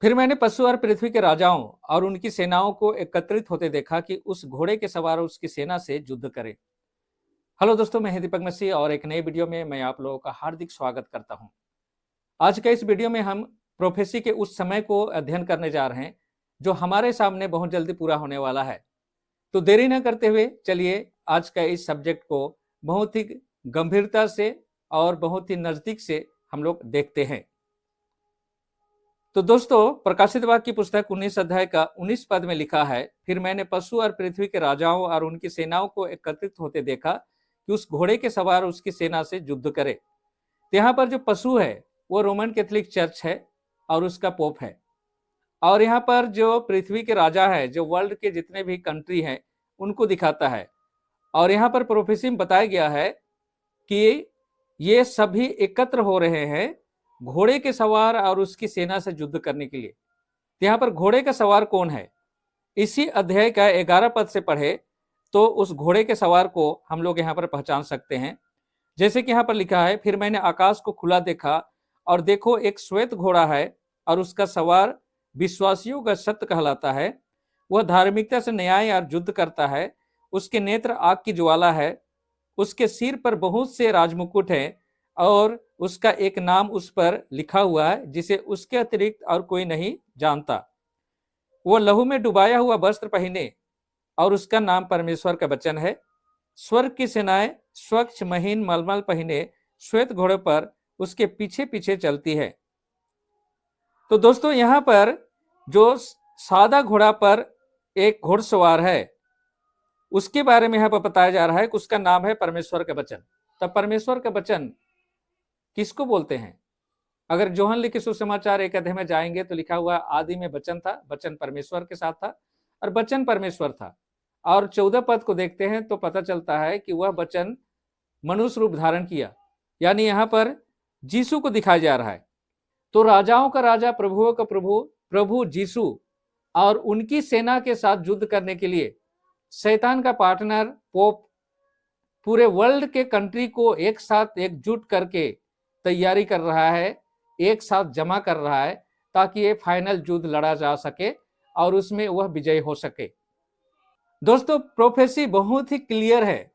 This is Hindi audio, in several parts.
फिर मैंने पशु और पृथ्वी के राजाओं और उनकी सेनाओं को एकत्रित होते देखा कि उस घोड़े के सवार उसकी सेना से युद्ध करे। हेलो दोस्तों, मैं दीपक मसीह और एक नए वीडियो में मैं आप लोगों का हार्दिक स्वागत करता हूं। आज के इस वीडियो में हम प्रोफेसी के उस समय को अध्ययन करने जा रहे हैं जो हमारे सामने बहुत जल्दी पूरा होने वाला है। तो देरी न करते हुए चलिए आज का इस सब्जेक्ट को बहुत ही गंभीरता से और बहुत ही नजदीक से हम लोग देखते हैं। तो दोस्तों, प्रकाशित वाक्य की पुस्तक 19 अध्याय का 19 पद में लिखा है, फिर मैंने पशु और पृथ्वी के राजाओं और उनकी सेनाओं को एकत्रित होते देखा कि उस घोड़े के सवार उसकी सेना से युद्ध करे। तो यहाँ पर जो पशु है वो रोमन कैथोलिक चर्च है और उसका पोप है, और यहाँ पर जो पृथ्वी के राजा है, जो वर्ल्ड के जितने भी कंट्री हैं उनको दिखाता है। और यहाँ पर प्रोफेसी में बताया गया है कि ये सभी एकत्र हो रहे हैं घोड़े के सवार और उसकी सेना से युद्ध करने के लिए। यहाँ पर घोड़े का सवार कौन है? इसी अध्याय का 11 पद से पढ़े तो उस घोड़े के सवार को हम लोग यहाँ पर पहचान सकते हैं। जैसे कि यहाँ पर लिखा है, फिर मैंने आकाश को खुला देखा और देखो एक श्वेत घोड़ा है और उसका सवार विश्वासियों का सत्य कहलाता है। वह धार्मिकता से न्याय और युद्ध करता है। उसके नेत्र आग की ज्वाला है। उसके सिर पर बहुत से राजमुकुट हैं और उसका एक नाम उस पर लिखा हुआ है जिसे उसके अतिरिक्त और कोई नहीं जानता। वो लहू में डुबाया हुआ वस्त्र पहने और उसका नाम परमेश्वर का वचन है। स्वर्ग की सेनाएं स्वच्छ महीन मलमल पहने श्वेत घोड़े पर उसके पीछे पीछे चलती है। तो दोस्तों, यहाँ पर जो सादा घोड़ा पर एक घोड़सवार है उसके बारे में यहाँ पर बताया जा रहा है कि उसका नाम है परमेश्वर का वचन। तब परमेश्वर का वचन किसको बोलते हैं? अगर जोहन लिखे सुसमाचार 1 अध्याय में जाएंगे तो लिखा हुआ आदि में वचन था, वचन परमेश्वर के साथ था और वचन परमेश्वर था। और 14 पद को देखते हैं तो पता चलता है कि वह वचन मनुष्य रूप धारण किया, यानी यहाँ पर जीसू को दिखाया जा रहा है। तो राजाओं का राजा, प्रभुओं का प्रभु, प्रभु जीसू और उनकी सेना के साथ युद्ध करने के लिए शैतान का पार्टनर पोप पूरे वर्ल्ड के कंट्री को एक साथ एकजुट करके तैयारी कर रहा है, एक साथ जमा कर रहा है ताकि ये फाइनल युद्ध लड़ा जा सके और उसमें वह विजय हो सके। दोस्तों, प्रोफेसी बहुत ही क्लियर है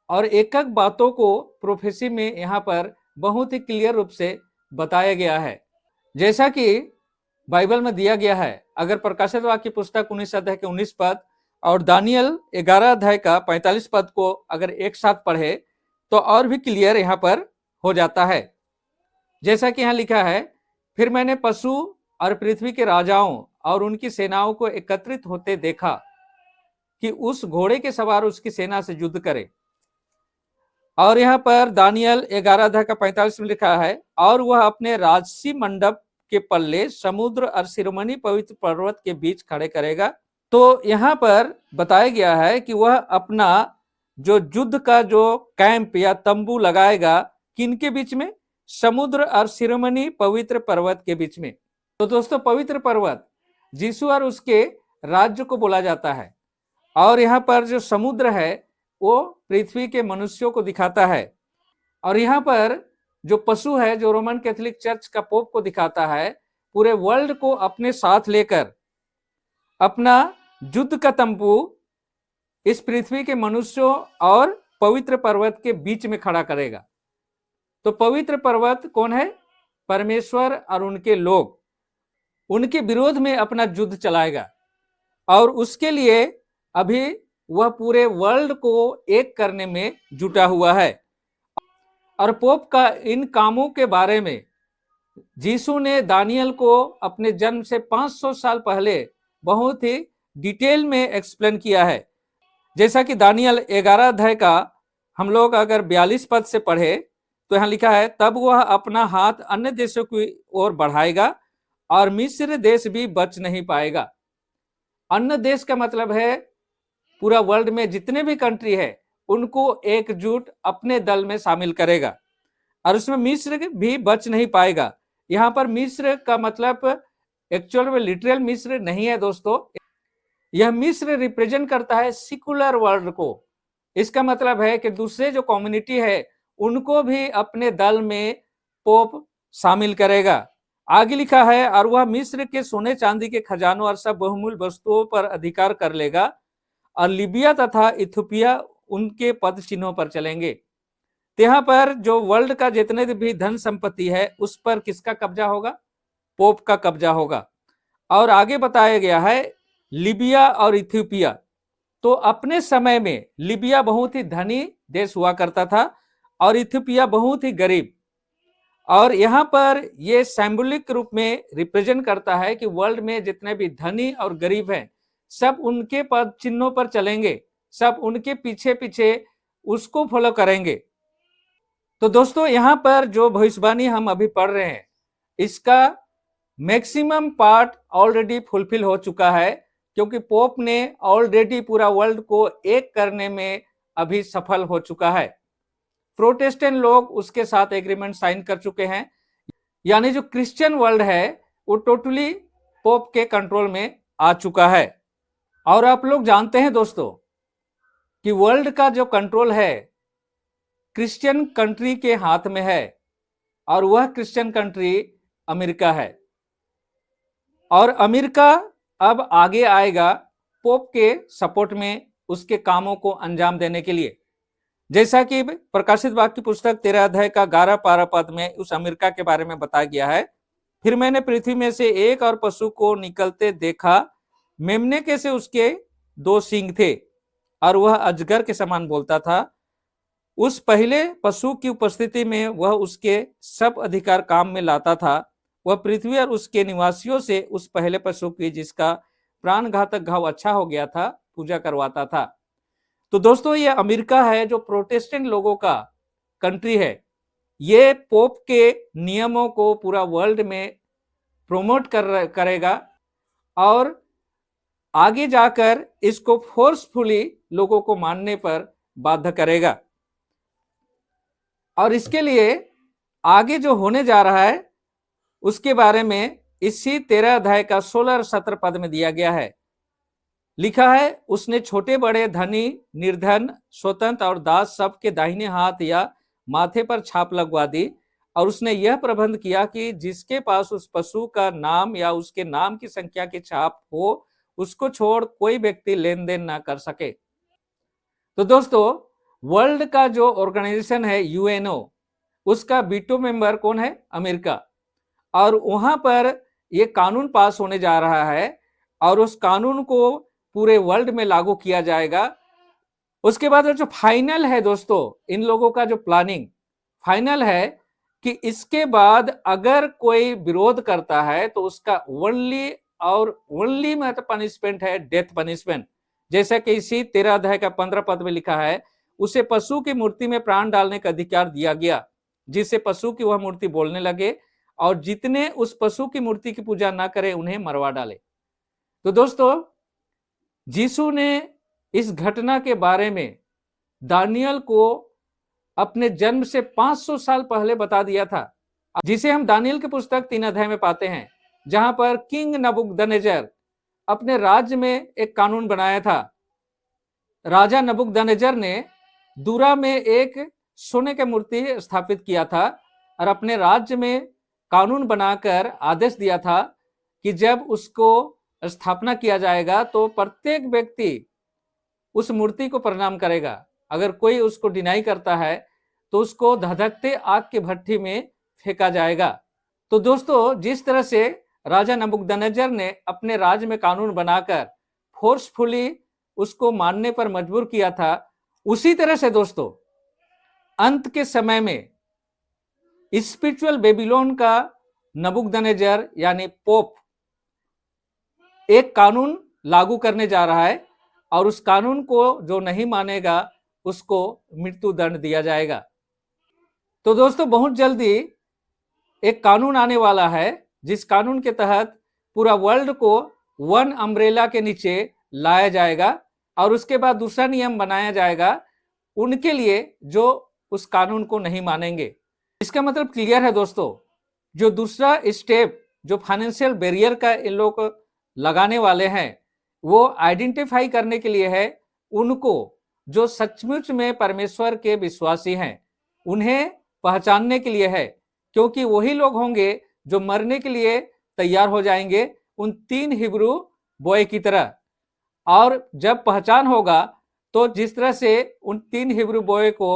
और एक एक बातों को प्रोफेसी में यहाँ पर बहुत ही क्लियर रूप से बताया गया है, जैसा कि बाइबल में दिया गया है। अगर प्रकाशित वाक्य की पुस्तक 19 अध्याय के 19 पद और दानियल 11 अध्याय का 45 पद को अगर एक साथ पढ़े तो और भी क्लियर यहाँ पर हो जाता है। जैसा कि यहाँ लिखा है, फिर मैंने पशु और पृथ्वी के राजाओं और उनकी सेनाओं को एकत्रित होते देखा कि उस घोड़े के सवार उसकी सेना से युद्ध करे। और यहाँ पर दानियल 11 अध्याय का 45 में लिखा है, और वह अपने राजसी मंडप के पल्ले समुद्र और शिरोमणि पवित्र पर्वत के बीच खड़े करेगा। तो यहाँ पर बताया गया है कि वह अपना जो युद्ध का जो कैंप या तंबू लगाएगा किनके बीच में? समुद्र और शिरोमणि पवित्र पर्वत के बीच में। तो दोस्तों, पवित्र पर्वत यीशु और उसके राज्य को बोला जाता है, और यहाँ पर जो समुद्र है वो पृथ्वी के मनुष्यों को दिखाता है, और यहाँ पर जो पशु है जो रोमन कैथोलिक चर्च का पोप को दिखाता है, पूरे वर्ल्ड को अपने साथ लेकर अपना युद्ध का तंबू इस पृथ्वी के मनुष्यों और पवित्र पर्वत के बीच में खड़ा करेगा। तो पवित्र पर्वत कौन है? परमेश्वर और उनके लोग उनके विरोध में अपना युद्ध चलाएगा, और उसके लिए अभी वह पूरे वर्ल्ड को एक करने में जुटा हुआ है। और पोप का इन कामों के बारे में यीशु ने दानियल को अपने जन्म से 500 साल पहले बहुत ही डिटेल में एक्सप्लेन किया है। जैसा कि दानियल 11 अध्याय का हम लोग अगर 42 पद से पढ़े तो यहाँ लिखा है, तब वह अपना हाथ अन्य देशों की ओर बढ़ाएगा और मिस्र देश भी बच नहीं पाएगा। अन्य देश का मतलब है पूरा वर्ल्ड में जितने भी कंट्री है उनको एकजुट अपने दल में शामिल करेगा, और उसमें मिस्र भी बच नहीं पाएगा। यहाँ पर मिस्र का मतलब एक्चुअल में लिटरल मिस्र नहीं है दोस्तों, यह मिस्र रिप्रेजेंट करता है सिकुलर वर्ल्ड को। इसका मतलब है कि दूसरे जो कम्युनिटी है उनको भी अपने दल में पोप शामिल करेगा, आगे लिखा है, और वह मिस्र के सोने चांदी के खजानों और सब बहुमूल्य वस्तुओं पर अधिकार कर लेगा, और लीबिया तथा इथियोपिया उनके पद चिन्हों पर चलेंगे। तो यहाँ पर जो वर्ल्ड का जितने भी धन संपत्ति है उस पर किसका कब्जा होगा? पोप का कब्जा होगा। और आगे बताया गया है लीबिया और इथियोपिया, तो अपने समय में लीबिया बहुत ही धनी देश हुआ करता था और इथियोपिया बहुत ही गरीब। और यहाँ पर यह सिंबॉलिक रूप में रिप्रेजेंट करता है कि वर्ल्ड में जितने भी धनी और गरीब हैं सब उनके पद चिन्हों पर चलेंगे, सब उनके पीछे पीछे उसको फॉलो करेंगे। तो दोस्तों यहाँ पर जो भविष्यवाणी हम अभी पढ़ रहे हैं इसका मैक्सिमम पार्ट ऑलरेडी फुलफिल हो चुका है, क्योंकि पोप ने ऑलरेडी पूरा वर्ल्ड को एक करने में अभी सफल हो चुका है। प्रोटेस्टेंट लोग उसके साथ एग्रीमेंट साइन कर चुके हैं, यानी जो क्रिश्चियन वर्ल्ड है वो टोटली पोप के कंट्रोल में आ चुका है। और आप लोग जानते हैं दोस्तों कि वर्ल्ड का जो कंट्रोल है क्रिश्चियन कंट्री के हाथ में है, और वह क्रिश्चियन कंट्री अमेरिका है। और अमेरिका अब आगे आएगा पोप के सपोर्ट में उसके कामों को अंजाम देने के लिए। जैसा कि प्रकाशित वाक्य की पुस्तक 13 अध्याय का 11-12 पद में उस अमेरिका के बारे में बताया गया है। फिर मैंने पृथ्वी में से एक और पशु को निकलते देखा, मेमने के से उसके 2 सींग थे और वह अजगर के समान बोलता था। उस पहले पशु की उपस्थिति में वह उसके सब अधिकार काम में लाता था। वह पृथ्वी और उसके निवासियों से उस पहले पशु की जिसका प्राण घातक घाव अच्छा हो गया था पूजा करवाता था। तो दोस्तों ये अमेरिका है जो प्रोटेस्टेंट लोगों का कंट्री है। ये पोप के नियमों को पूरा वर्ल्ड में प्रोमोट करेगा और आगे जाकर इसको फोर्सफुली लोगों को मानने पर बाध्य करेगा। और इसके लिए आगे जो होने जा रहा है उसके बारे में इसी 13 अध्याय का 16 और 17 पद में दिया गया है। लिखा है, उसने छोटे बड़े धनी निर्धन स्वतंत्र और दास सबके दाहिने हाथ या माथे पर छाप लगवा दी, और उसने यह प्रबंध किया कि जिसके पास उस पशु का नाम या उसके नाम की संख्या की छाप हो उसको छोड़ कोई व्यक्ति लेन देन ना कर सके। तो दोस्तों वर्ल्ड का जो ऑर्गेनाइजेशन है यूएनओ, उसका वीटो मेंबर कौन है? अमेरिका। और वहां पर यह कानून पास होने जा रहा है और उस कानून को पूरे वर्ल्ड में लागू किया जाएगा। उसके बाद जो फाइनल है दोस्तों, इन लोगों का जो प्लानिंग फाइनल है कि इसके बाद अगर कोई विरोध करता है तो उसका ओनली मतलब पनिशमेंट है डेथ पनिशमेंट। जैसा कि इसी 13 अध्याय का 15 पद में लिखा है, उसे पशु की मूर्ति में प्राण डालने का अधिकार दिया गया, जिससे पशु की वह मूर्ति बोलने लगे, और जितने उस पशु की मूर्ति की पूजा ना करें उन्हें मरवा डाले। तो दोस्तों यीशु ने इस घटना के बारे में दानियल को अपने जन्म से 500 साल पहले बता दिया था, जिसे हम दानियल की पुस्तक 3 अध्याय में पाते हैं, जहां पर किंग नबूकदनेस्सर अपने राज्य में एक कानून बनाया था। राजा नबूकदनेस्सर ने दूरा में एक सोने की मूर्ति स्थापित किया था और अपने राज्य में कानून बनाकर आदेश दिया था कि जब उसको स्थापना किया जाएगा तो प्रत्येक व्यक्ति उस मूर्ति को प्रणाम करेगा। अगर कोई उसको डिनाई करता है तो उसको धधकते आग की भट्टी में फेंका जाएगा। तो दोस्तों जिस तरह से राजा नबूकदनेस्सर ने अपने राज्य में कानून बनाकर फोर्सफुली उसको मानने पर मजबूर किया था, उसी तरह से दोस्तों अंत के समय में स्पिरिचुअल बेबीलोन का नबूकदनेस्सर यानी पोप एक कानून लागू करने जा रहा है, और उस कानून को जो नहीं मानेगा उसको मृत्यु दंड दिया जाएगा। तो दोस्तों बहुत जल्दी एक कानून आने वाला है जिस कानून के तहत पूरा वर्ल्ड को वन अम्ब्रेला के नीचे लाया जाएगा, और उसके बाद दूसरा नियम बनाया जाएगा उनके लिए जो उस कानून को नहीं मानेंगे। इसका मतलब क्लियर है दोस्तों, जो दूसरा स्टेप जो फाइनेंशियल बैरियर का इन लोग लगाने वाले हैं वो आइडेंटिफाई करने के लिए है उनको जो सचमुच में परमेश्वर के विश्वासी हैं, उन्हें पहचानने के लिए है, क्योंकि वही लोग होंगे जो मरने के लिए तैयार हो जाएंगे उन 3 हिब्रू बॉय की तरह। और जब पहचान होगा तो जिस तरह से उन 3 हिब्रू बॉय को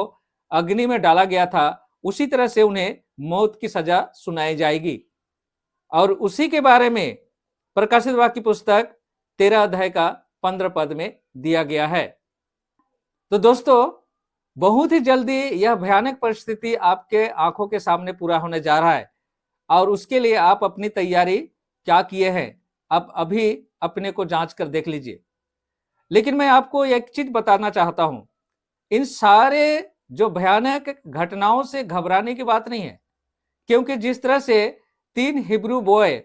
अग्नि में डाला गया था उसी तरह से उन्हें मौत की सजा सुनाई जाएगी। और उसी के बारे में प्रकाशित वाक्य पुस्तक 13 अध्याय का 15 पद में दिया गया है। तो दोस्तों, बहुत ही जल्दी यह भयानक परिस्थिति आपके आंखों के सामने पूरा होने जा रहा है और उसके लिए आप अपनी तैयारी क्या किए हैं आप अभी अपने को जांच कर देख लीजिए। लेकिन मैं आपको एक चीज बताना चाहता हूं, इन सारे जो भयानक घटनाओं से घबराने की बात नहीं है, क्योंकि जिस तरह से 3 हिब्रू बॉय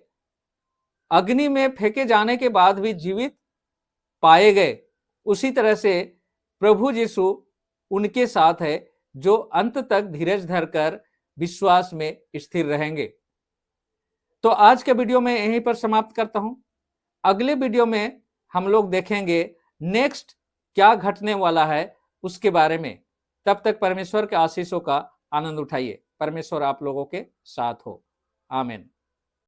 अग्नि में फेंके जाने के बाद भी जीवित पाए गए, उसी तरह से प्रभु यीशु उनके साथ है जो अंत तक धीरज धरकर विश्वास में स्थिर रहेंगे। तो आज के वीडियो में यहीं पर समाप्त करता हूं। अगले वीडियो में हम लोग देखेंगे नेक्स्ट क्या घटने वाला है उसके बारे में। तब तक परमेश्वर के आशीषों का आनंद उठाइए। परमेश्वर आप लोगों के साथ हो। आमीन।